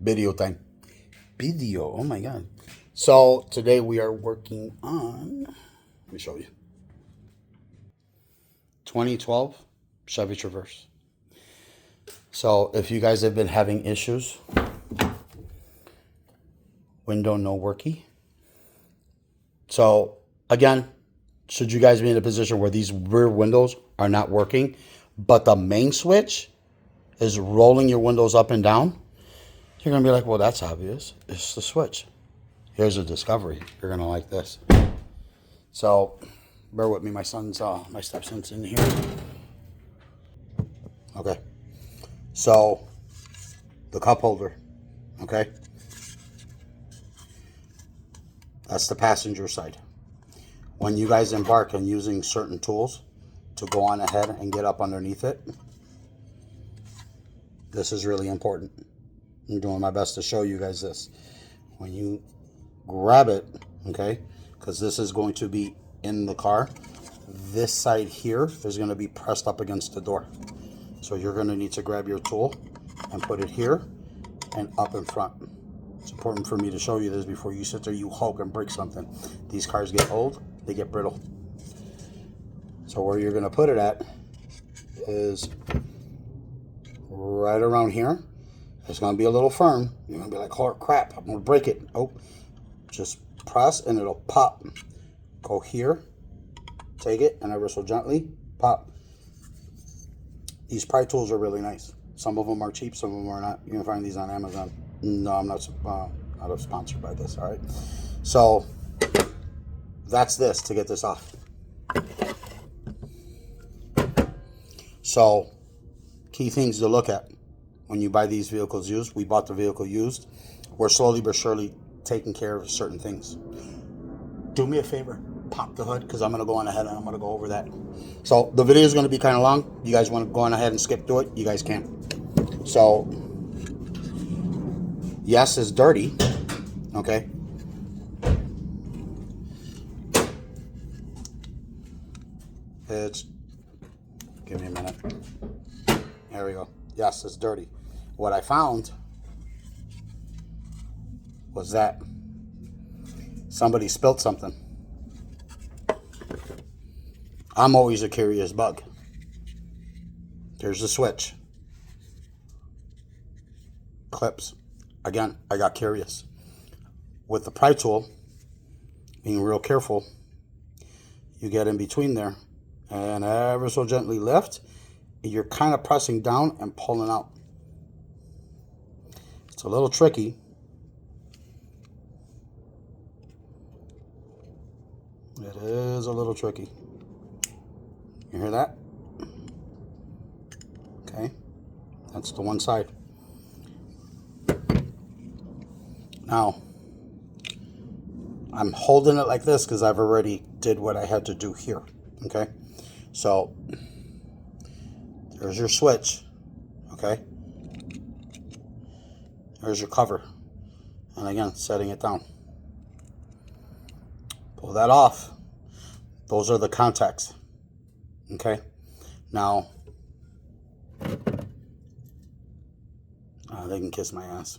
Video time. Video. Oh my god. So today we are working on, let me show you, 2012 Chevy Traverse. So if you guys have been having issues, window no worky. So again, should you guys be in a position where these rear windows are not working, but the main switch is rolling your windows up and down, you're going to be like, well, that's obvious. It's the switch. Here's a discovery. You're going to like this. So bear with me. My stepson's in here. Okay. So the cup holder. Okay. That's the passenger side. When you guys embark on using certain tools to go on ahead and get up underneath it, this is really important. I'm doing my best to show you guys this. When you grab it, okay, because this is going to be in the car, this side here is going to be pressed up against the door. So you're going to need to grab your tool and put it here and up in front. It's important for me to show you this before you sit there, you hulk and break something. These cars get old, they get brittle. So where you're going to put it at is right around here. It's going to be a little firm. You're going to be like, oh crap, I'm going to break it. Oh, just press and it'll pop. Go here, take it, and ever so gently pop. These pry tools are really nice. Some of them are cheap, some of them are not. You can find these on Amazon. No, I'm not sponsored by this, all right? So that's this to get this off. So key things to look at when you buy these vehicles used. We bought the vehicle used. We're slowly but surely taking care of certain things. Do me a favor, pop the hood, because I'm going to go on ahead and I'm going to go over that. So the video is going to be kind of long. You guys want to go on ahead and skip through it, you guys can. So yes, it's dirty, okay? Give me a minute. There we go. Yes, it's dirty. What I found was that somebody spilled something. I'm always a curious bug. Here's the switch. Clips. Again, I got curious. With the pry tool, being real careful, you get in between there and ever so gently lift. You're kind of pressing down and pulling out. It's a little tricky. It is a little tricky. You hear that? Okay. That's the one side. Now, I'm holding it like this because I've already did what I had to do here. Okay. So there's your switch. Okay. There's your cover. And again, setting it down. Pull that off. Those are the contacts. Okay. Now, they can kiss my ass.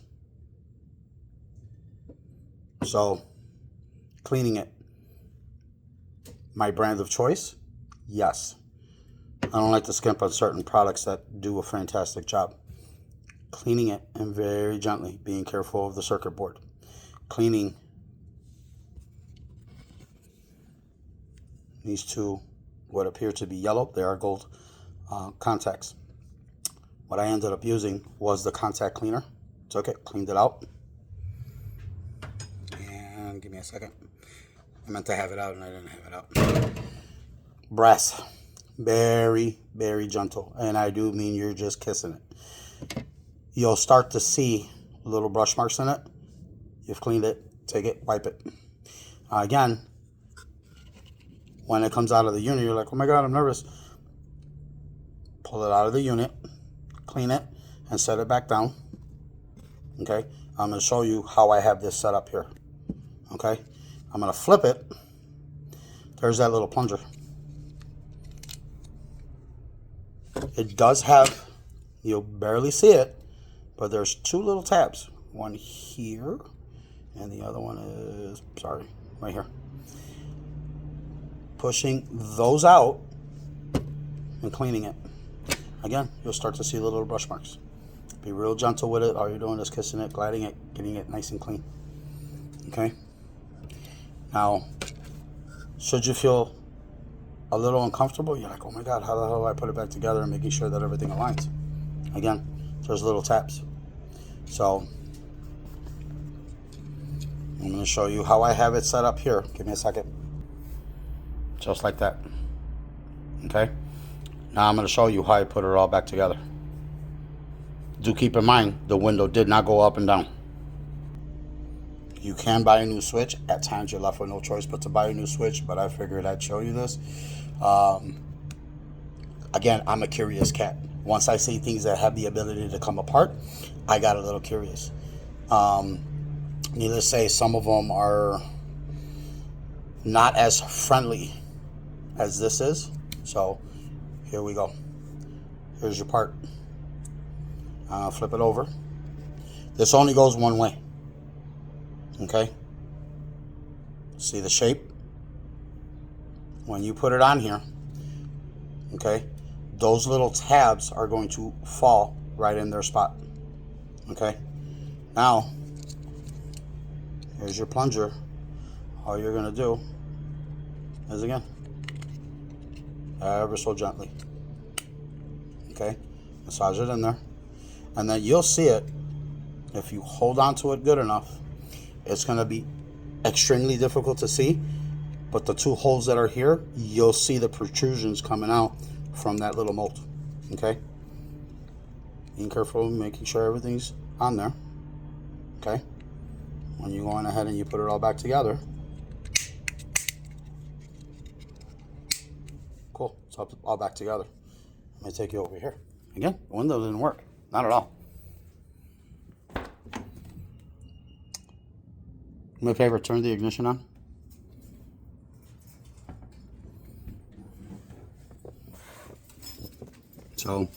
So, cleaning it. My brand of choice? Yes. I don't like to skimp on certain products that do a fantastic job. Cleaning it and very gently, being careful of the circuit board. Cleaning these two, what appear to be yellow, they are gold contacts. What I ended up using was the contact cleaner. Took it, cleaned it out. And give me a second. I meant to have it out and I didn't have it out. Brass. Very, very gentle. And I do mean you're just kissing it. You'll start to see little brush marks in it. You've cleaned it. Take it, wipe it. Again, when it comes out of the unit, you're like, oh my God, I'm nervous. Pull it out of the unit, clean it, and set it back down. Okay? I'm going to show you how I have this set up here. Okay? I'm going to flip it. There's that little plunger. It does have, you'll barely see it, but there's two little tabs. one here, and the other one is, sorry, right here. Pushing those out and cleaning it. Again, you'll start to see little brush marks. Be real gentle with it. All you're doing is kissing it, gliding it, getting it nice and clean. Okay? Now, should you feel a little uncomfortable, you're like, oh my God, how the hell do I put it back together, and making sure that everything aligns? Again, there's little taps. So, I'm going to show you how I have it set up here. Give me a second. Just like that. Okay? Now I'm going to show you how I put it all back together. Do keep in mind, the window did not go up and down. You can buy a new switch. At times you're left with no choice but to buy a new switch, but I figured I'd show you this. Again, I'm a curious cat. Once I see things that have the ability to come apart, I got a little curious. Needless to say, some of them are not as friendly as this is. So here we go. Here's your part. Flip it over. This only goes one way. Okay? See the shape? When you put it on here, okay, those little tabs are going to fall right in their spot. Okay? Now, here's your plunger. All you're going to do is, again, ever so gently. Okay? Massage it in there. And then you'll see it. If you hold on to it good enough, it's going to be extremely difficult to see. But the two holes that are here, you'll see the protrusions coming out from that little mold. Okay? Being careful, making sure everything's on there. Okay? When you go on ahead and you put it all back together. Cool. It's all back together. Let me take you over here. Again, the window didn't work. Not at all. Do me a favor, turn the ignition on. So,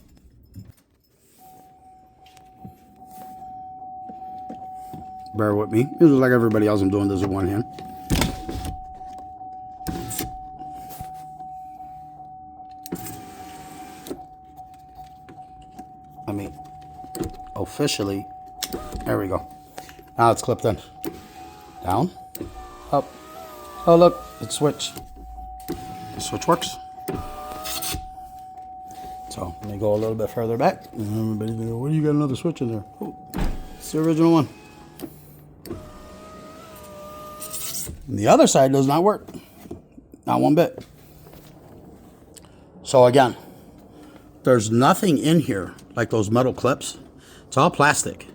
bear with me. This is like everybody else. I'm doing this with one hand. I mean, officially, there we go. Now it's clipped in. Down, up. Oh look, it switched. The switch works. So let me go a little bit further back. And everybody's gonna go, what do you got another switch in there? Oh, it's the original one. And the other side does not work. Not one bit. So again, there's nothing in here like those metal clips. It's all plastic.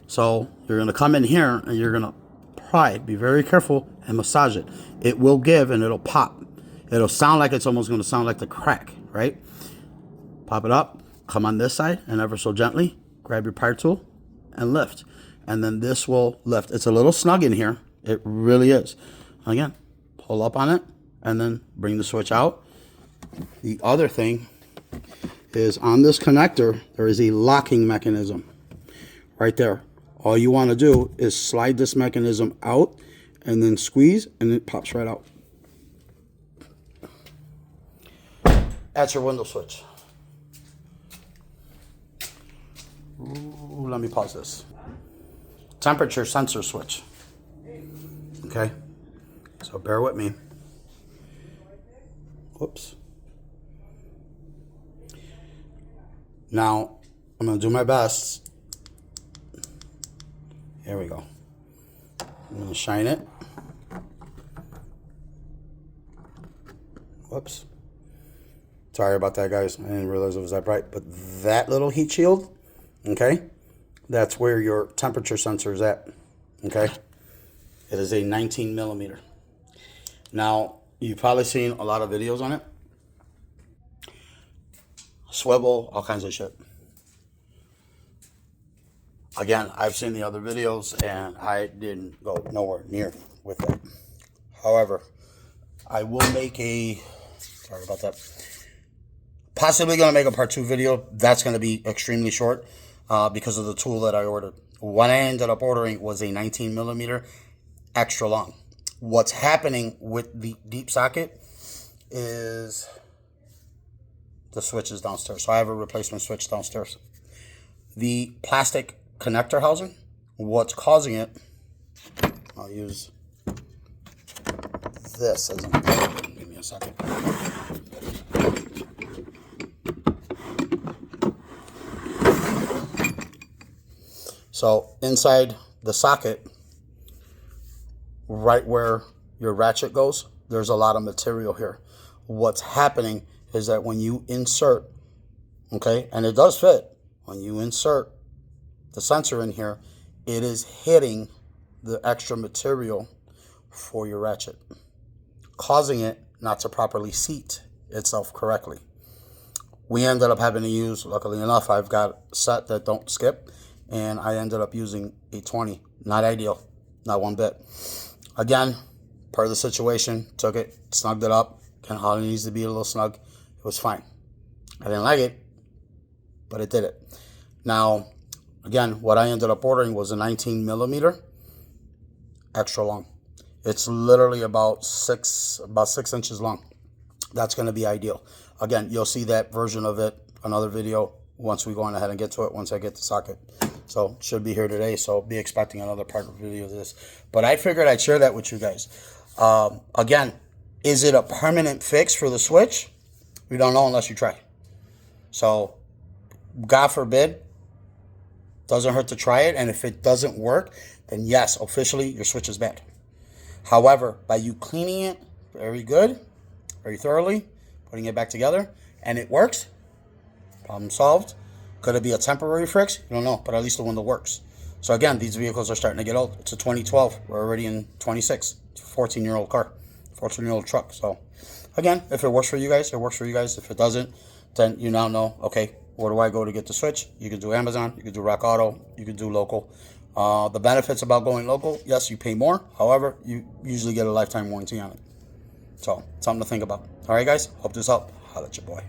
So you're going to come in here and you're going to pry it. Be very careful and massage it. It will give and it'll pop. It'll sound like it's almost going to sound like the crack, right? Pop it up. Come on this side and ever so gently grab your pry tool and lift. And then this will lift. It's a little snug in here. It really is. Again, pull up on it and then bring the switch out. The other thing is on this connector, there is a locking mechanism right there. All you want to do is slide this mechanism out and then squeeze and it pops right out. That's your window switch. Ooh, let me pause this. Temperature sensor switch. Okay, so bear with me. Whoops. Now, I'm going to do my best. Here we go. I'm going to shine it. Whoops. Sorry about that, guys. I didn't realize it was that bright. But that little heat shield, okay, that's where your temperature sensor is at, okay? It is a 19 millimeter. Now, you've probably seen a lot of videos on it. Swivel, all kinds of shit. Again, I've seen the other videos and I didn't go nowhere near with it. However, I will make a, sorry about that, possibly going to make a part 2 video. That's going to be extremely short because of the tool that I ordered. What I ended up ordering was a 19 millimeter extra long. What's happening with the deep socket is the switch is downstairs. So I have a replacement switch downstairs. The plastic connector housing, what's causing it, I'll use this as an example. Give me a second. So inside the socket, right where your ratchet goes, there's a lot of material here. What's happening is that when you insert, okay, and it does fit, when you insert the sensor in here, it is hitting the extra material for your ratchet, causing it not to properly seat itself correctly. We ended up having to use, luckily enough, I've got a set that don't skip, and I ended up using a 20. Not ideal, not one bit. Again, per the situation, took it, snugged it up. Kind of how it needs to be a little snug. It was fine. I didn't like it, but it did it. Now, again, what I ended up ordering was a 19 millimeter extra long. It's literally about 6 inches long. That's going to be ideal. Again, you'll see that version of it, another video, once we go on ahead and get to it, once I get the socket. So it should be here today, so be expecting another part of the video of this. But I figured I'd share that with you guys. Again, is it a permanent fix for the switch? We don't know unless you try. So, God forbid, doesn't hurt to try it. And if it doesn't work, then yes, officially, your switch is bad. However, by you cleaning it very good, very thoroughly, putting it back together, and it works, problem solved. Could it be a temporary fix? You don't know, but at least the window works. So again, these vehicles are starting to get old. It's a 2012. We're already in 26. It's a 14-year-old car, 14-year-old truck. So again, if it works for you guys, it works for you guys. If it doesn't, then you now know, okay, where do I go to get the switch? You can do Amazon. You can do Rock Auto. You can do local. The benefits about going local, yes, you pay more. However, you usually get a lifetime warranty on it. So something to think about. All right, guys, hope this helped. Holla at your boy.